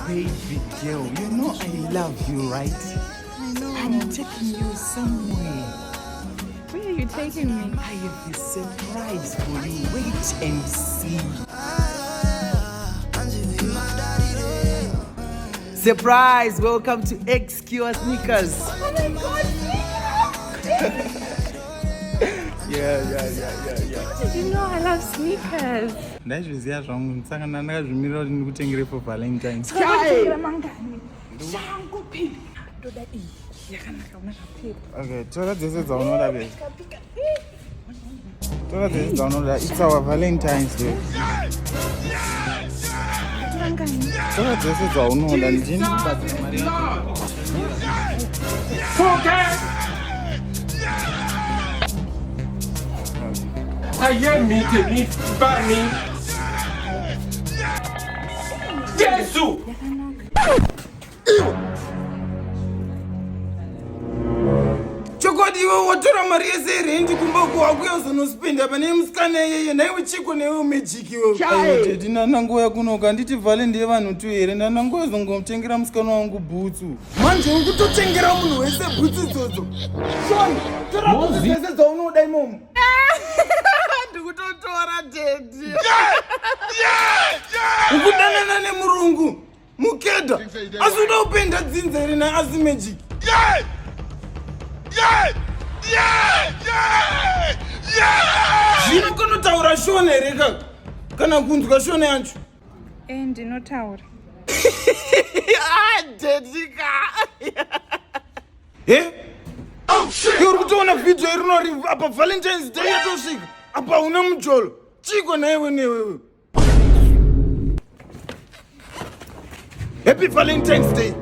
baby girl, you know I love you, right? I know. I'm taking you somewhere. Where are you taking me? I have a surprise for you. Wait and see. Surprise! Welcome to XQ Sneakers. Oh my God! Yeah. How did you know I love sneakers? Ndazviziva zvangu ndisaka ndakazvimirira kuti ndikutengere for Valentine. Okay, tora dzese dzaunoda babe. Tora dzese dzaunoda. It's our Valentine's Day. Tora dzese dzaunoda ndini kubhadhara mari yako. Jesu! Chokwadi iwe watora mari yese yerendi kumba kuwakuya uzonospenda pane musikana yeye naiwe chiko newe magic iwe. Ndina nguva kunoka nditi vhale ndiye vanhu tu here ndana nguva zongomutengera musikana wangu bhutsu. Manje ukutotengera munhu wese bhutsu idzodzo. Shoni, tora dzese dzaunoda imomo. Ndikutotora dedi. Ukudanana nemurungu. Mukeda. Asi uda kupenda dzinza here naasi magic. Zvino kunotaura Shona here kana kunzwa Shona yacho? Ndinotaura. Dedika. Uri kutoona video irinori apa Valentine's Day yatosvika apa una mujolo chiko naiwe newewe. Happy Valentine's Day.